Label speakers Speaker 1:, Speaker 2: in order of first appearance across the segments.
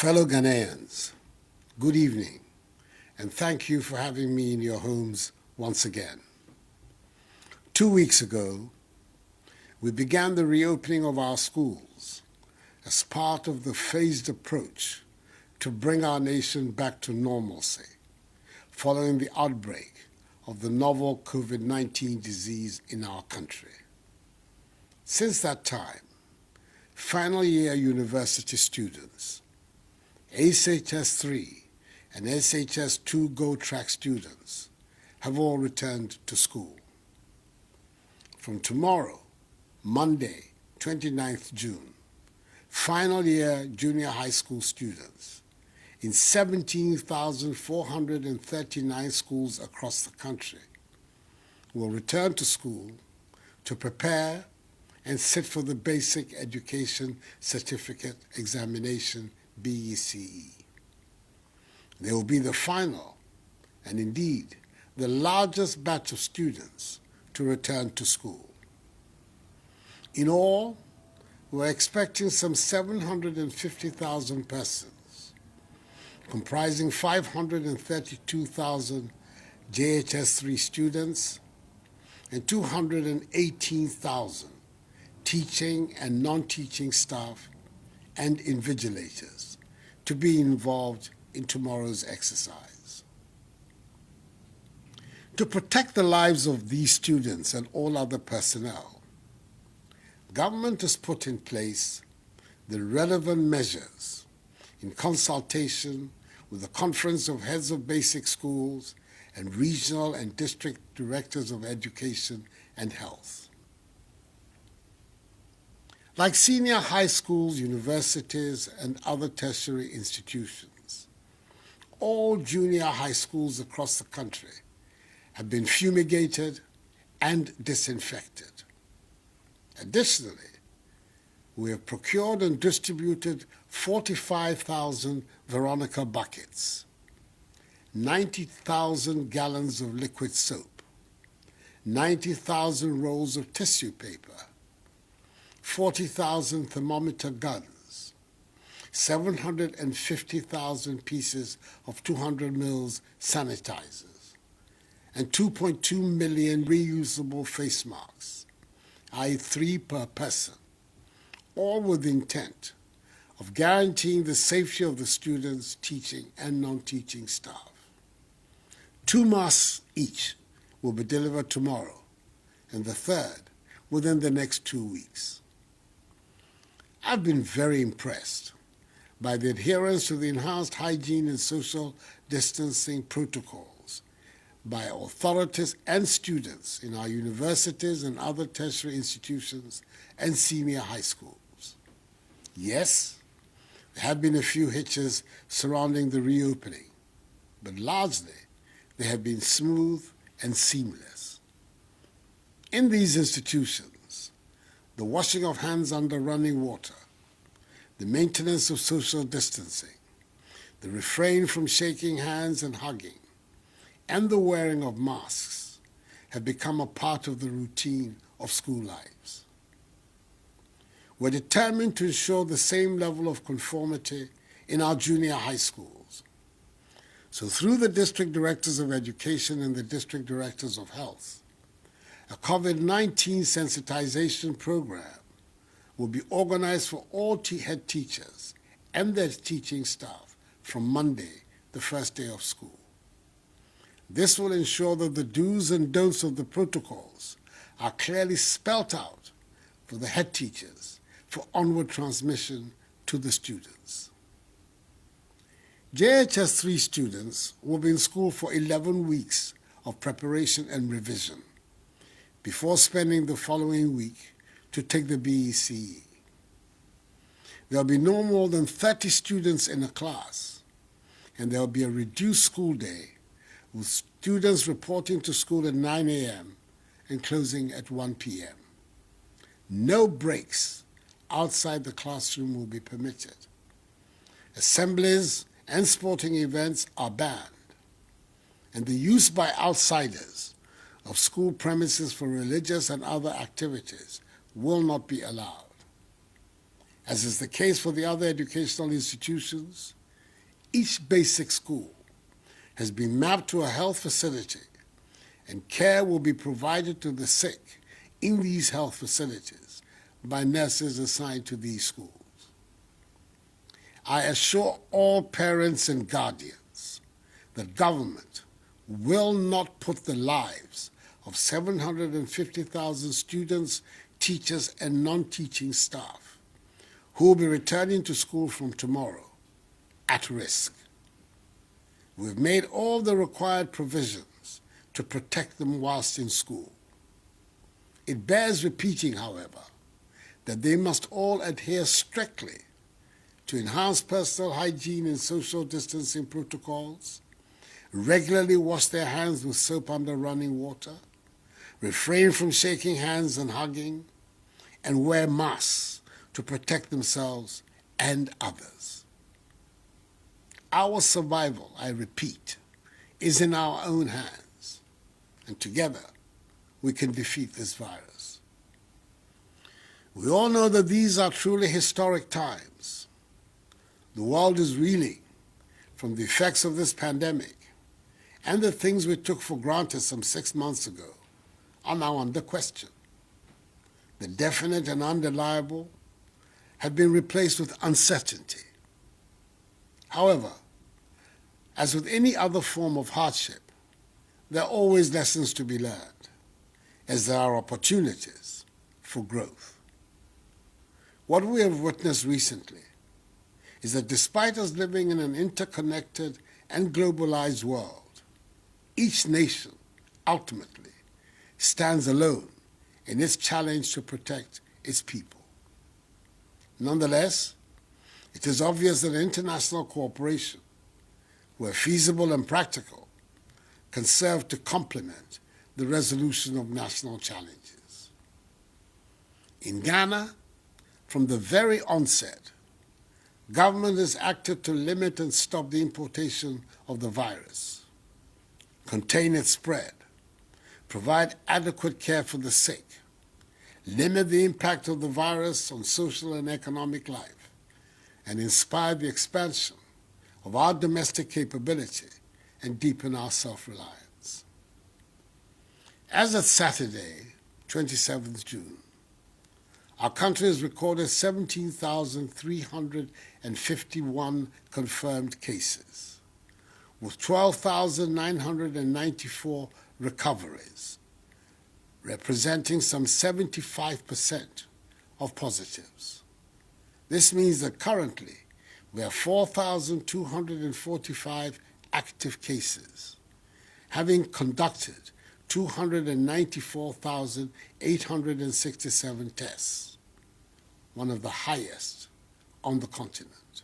Speaker 1: Fellow Ghanaians, good evening, and thank you for having me in your homes once again. 2 weeks ago, we began the reopening of our schools as part of the phased approach to bring our nation back to normalcy following the outbreak of the novel COVID-19 disease in our country. Since that time, final year university students, SHS 3 and SHS 2 Go Track students have all returned to school. From tomorrow, Monday, 29th June, final year junior high school students in 17,439 schools across the country will return to school to prepare and sit for the Basic Education Certificate Examination, BECE. They will be the final and indeed the largest batch of students to return to school. In all, we're expecting some 750,000 persons, comprising 532,000 JHS3 students and 218,000 teaching and non-teaching staff and invigilators to be involved in tomorrow's exercise. To protect the lives of these students and all other personnel, government has put in place the relevant measures in consultation with the Conference of Heads of Basic Schools and Regional and District Directors of Education and Health. Like senior high schools, universities, and other tertiary institutions, all junior high schools across the country have been fumigated and disinfected. Additionally, we have procured and distributed 45,000 Veronica buckets, 90,000 gallons of liquid soap, 90,000 rolls of tissue paper, 40,000 thermometer guns, 750,000 pieces of 200 mils sanitizers, and 2.2 million reusable face masks, i.e. 3 per person, all with the intent of guaranteeing the safety of the students, teaching and non-teaching staff. 2 masks each will be delivered tomorrow, and the third within the next 2 weeks. I've been very impressed by the adherence to the enhanced hygiene and social distancing protocols by authorities and students in our universities and other tertiary institutions and senior high schools. Yes, there have been a few hitches surrounding the reopening, but largely they have been smooth and seamless. In these institutions, the washing of hands under running water, the maintenance of social distancing, the refrain from shaking hands and hugging, and the wearing of masks have become a part of the routine of school lives. We're determined to ensure the same level of conformity in our junior high schools. So through the District Directors of Education and the District Directors of Health, a COVID-19 sensitization program will be organized for all head teachers and their teaching staff from Monday, the first day of school. This will ensure that the do's and don'ts of the protocols are clearly spelt out for the head teachers for onward transmission to the students. JHS 3 students will be in school for 11 weeks of preparation and revision before spending the following week to take the BECE. There will be no more than 30 students in a class, and there will be a reduced school day with students reporting to school at 9 a.m. and closing at 1 p.m. No breaks outside the classroom will be permitted. Assemblies and sporting events are banned, and the use by outsiders of school premises for religious and other activities will not be allowed. As is the case for the other educational institutions, each basic school has been mapped to a health facility, and care will be provided to the sick in these health facilities by nurses assigned to these schools. I assure all parents and guardians that government will not put the lives of 750,000 students, teachers, and non-teaching staff who will be returning to school from tomorrow at risk. We've made all the required provisions to protect them whilst in school. It bears repeating, however, that they must all adhere strictly to enhanced personal hygiene and social distancing protocols, regularly wash their hands with soap under running water, refrain from shaking hands and hugging, and wear masks to protect themselves and others. Our survival, I repeat, is in our own hands, and together we can defeat this virus. We all know that these are truly historic times. The world is reeling from the effects of this pandemic, and the things we took for granted some 6 months ago are now under question. The definite and undeniable have been replaced with uncertainty. However, as with any other form of hardship, there are always lessons to be learned, as there are opportunities for growth. What we have witnessed recently is that despite us living in an interconnected and globalized world, each nation ultimately stands alone in its challenge to protect its people. Nonetheless, it is obvious that international cooperation, where feasible and practical, can serve to complement the resolution of national challenges. In Ghana, from the very onset, government has acted to limit and stop the importation of the virus, contain its spread, provide adequate care for the sick, limit the impact of the virus on social and economic life, and inspire the expansion of our domestic capability and deepen our self-reliance. As of Saturday, 27th June, our country has recorded 17,351 confirmed cases, with 12,994 recoveries, representing some 75% of positives. This means that currently we have 4,245 active cases, having conducted 294,867 tests, one of the highest on the continent.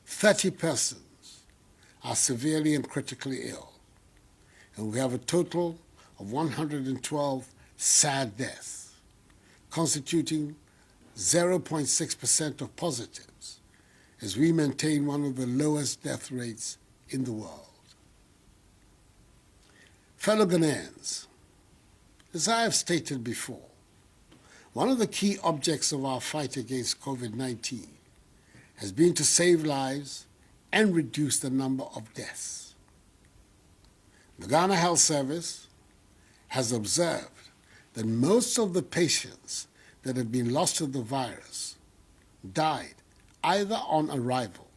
Speaker 1: 30 persons are severely and critically ill, and we have a total of 112 sad deaths, constituting 0.6% of positives, as we maintain one of the lowest death rates in the world. Fellow Ghanaians, as I have stated before, one of the key objects of our fight against COVID-19 has been to save lives and reduce the number of deaths. The Ghana Health Service has observed that most of the patients that have been lost to the virus died either on arrival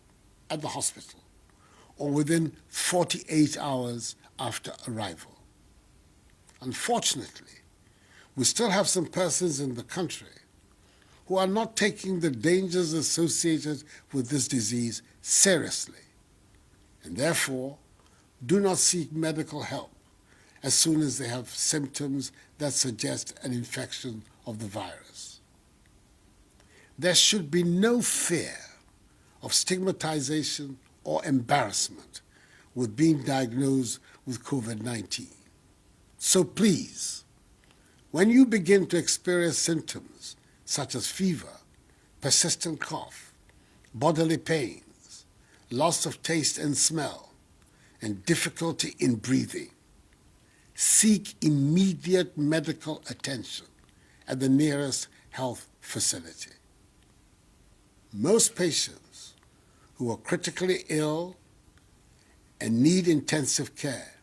Speaker 1: at the hospital or within 48 hours after arrival. Unfortunately, we still have some persons in the country who are not taking the dangers associated with this disease seriously, and therefore do not seek medical help as soon as they have symptoms that suggest an infection of the virus. There should be no fear of stigmatization or embarrassment with being diagnosed with COVID-19. So please, when you begin to experience symptoms such as fever, persistent cough, bodily pains, loss of taste and smell, and difficulty in breathing, seek immediate medical attention at the nearest health facility. Most patients who are critically ill and need intensive care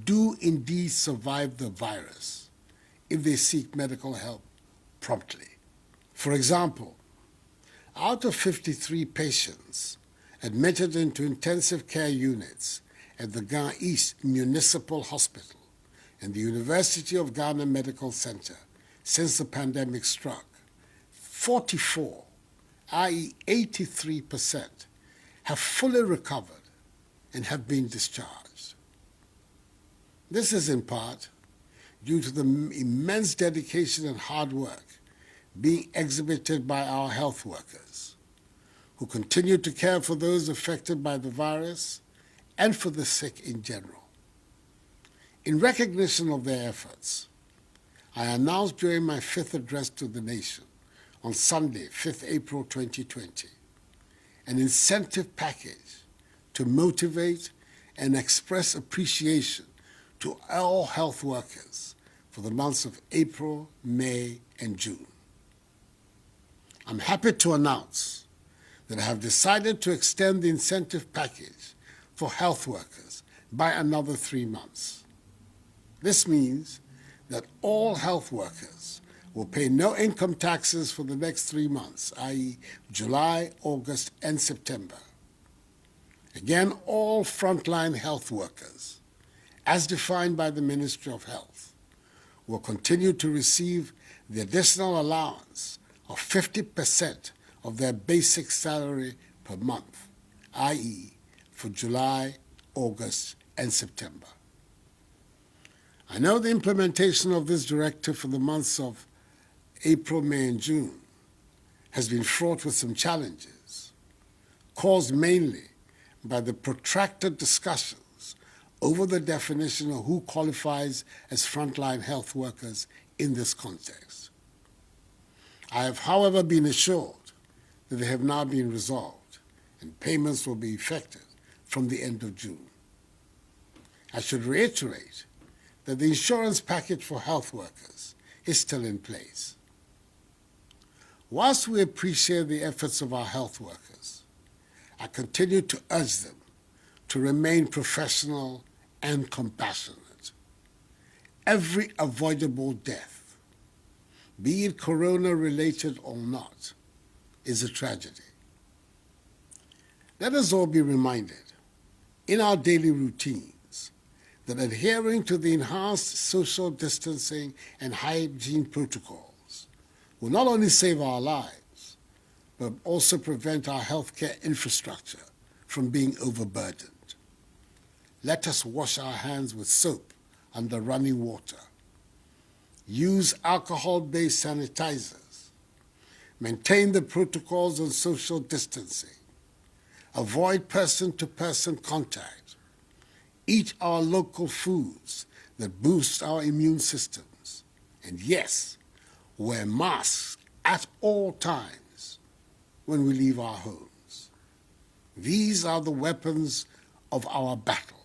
Speaker 1: do indeed survive the virus if they seek medical help promptly. For example, out of 53 patients admitted into intensive care units at the Ghana East Municipal Hospital and the University of Ghana Medical Center since the pandemic struck, 44, i.e. 83%, have fully recovered and have been discharged. This is in part due to the immense dedication and hard work being exhibited by our health workers, who continue to care for those affected by the virus and for the sick in general. In recognition of their efforts, I announced during my fifth address to the nation on Sunday, 5th April 2020, an incentive package to motivate and express appreciation to all health workers for the months of April, May, and June. I'm happy to announce that I have decided to extend the incentive package for health workers by another 3 months. This means that all health workers will pay no income taxes for the next 3 months, i.e. July, August, and September. Again, all frontline health workers, as defined by the Ministry of Health, will continue to receive the additional allowance of 50% of their basic salary per month, i.e. for July, August, and September. I know the implementation of this directive for the months of April, May, and June has been fraught with some challenges, caused mainly by the protracted discussions over the definition of who qualifies as frontline health workers in this context. I have, however, been assured that they have now been resolved and payments will be effected from the end of June. I should reiterate that the insurance package for health workers is still in place. Whilst we appreciate the efforts of our health workers, I continue to urge them to remain professional and compassionate. Every avoidable death, be it corona-related or not, is a tragedy. Let us all be reminded in our daily routines that adhering to the enhanced social distancing and hygiene protocols will not only save our lives, but also prevent our healthcare infrastructure from being overburdened. Let us wash our hands with soap under running water. Use alcohol-based sanitizers. Maintain the protocols on social distancing. Avoid person-to-person contact. Eat our local foods that boost our immune systems. And yes, wear masks at all times when we leave our homes. These are the weapons of our battle.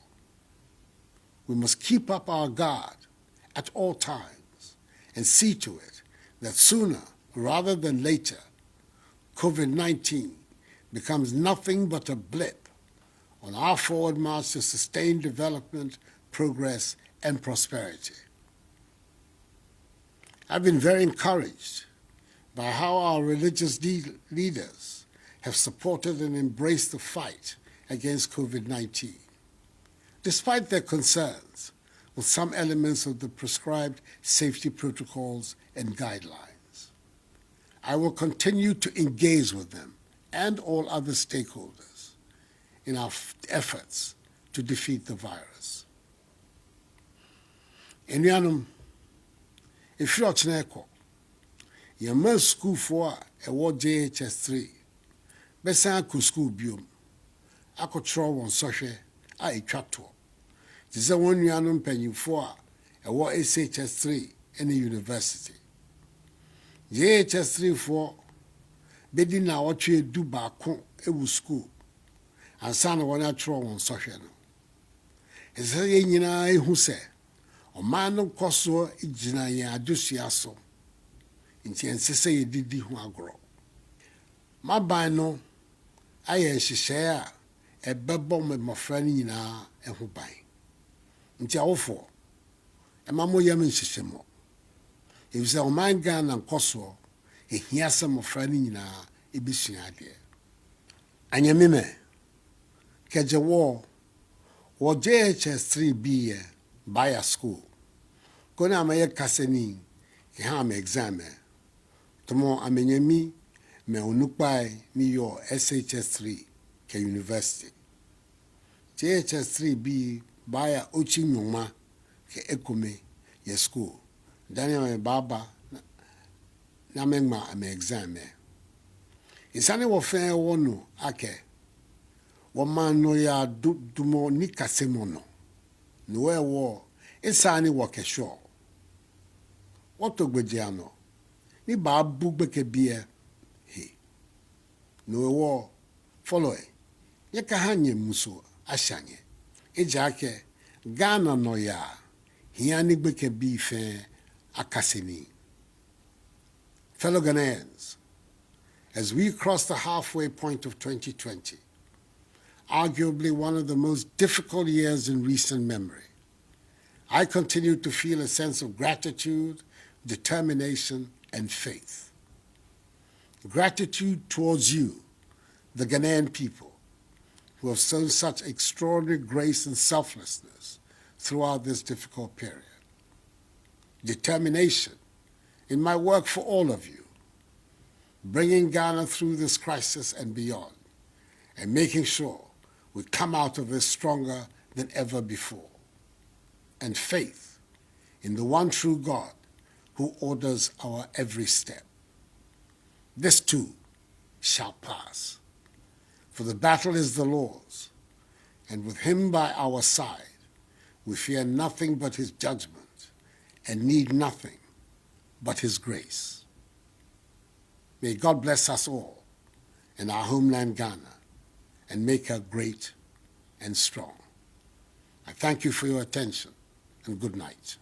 Speaker 1: We must keep up our guard at all times and see to it that sooner rather than later, COVID-19 becomes nothing but a blip on our forward march to sustained development, progress, and prosperity. I've been very encouraged by how our religious leaders have supported and embraced the fight against COVID-19, despite their concerns with some elements of the prescribed safety protocols and guidelines. I will continue to engage with them and all other stakeholders in our efforts to defeat the virus. Enuanom, if you're Chineko, your most school for a ward JHS3, besan ku school biom, ako tro won sohwe a etwato. Ti se won nuanom panyimfo a ward SHS3 in the university. JHS3 for bedi na wotwe du baako ewu school. Ansa na won atro won sohwe no. Ese ye nyina ehu se ɔman no kɔso gyina yɛn adesua so nti ɛnsɛ sɛ yɛdidi ho agorɔ. M'aban no ayɛ nhyehyɛe a ɛbɛbɔ me mmɔfra no nyinaa ho ban. Nti awofoɔ, ɛma moyɛ me nhyehyɛmmɔ. Ɛfiri sɛ ɔman Ghana nkɔsoɔ, ɛhia sɛ mmɔfra no nyinaa ɛbɛsua adeɛ. Anyamime, kɛgye wɔ JHS 3B yɛ Baya School. Kona amaya kaseni, kihame exam. Tomo amenyemi me onukpai ni yo SHS 3 ke university. JHS 3B Baya Ochi Nyoma ke ekome ye school. Daniel me baba na mengma ame exam. Isane wo fe wono ake. Wamano ya dumo ni kasemono. Noe wo isani wo kesho. Woto gbejiano. Ni babu gbeke bie. He. Noe wo follow e. Ye kahanye muso ashanye. Ejake Ghana no ya. Hiani gbeke bi fe akaseni. Fellow Ghanaians, as we cross the halfway point of 2020, arguably one of the most difficult years in recent memory, I continue to feel a sense of gratitude, determination, and faith. Gratitude towards you, the Ghanaian people, who have shown such extraordinary grace and selflessness throughout this difficult period. Determination in my work for all of you, bringing Ghana through this crisis and beyond, and making sure we come out of this stronger than ever before. And faith in the one true God who orders our every step. This too shall pass. For the battle is the Lord's, and with him by our side, we fear nothing but his judgment and need nothing but his grace. May God bless us all in our homeland Ghana and make her great and strong. I thank you for your attention and good night.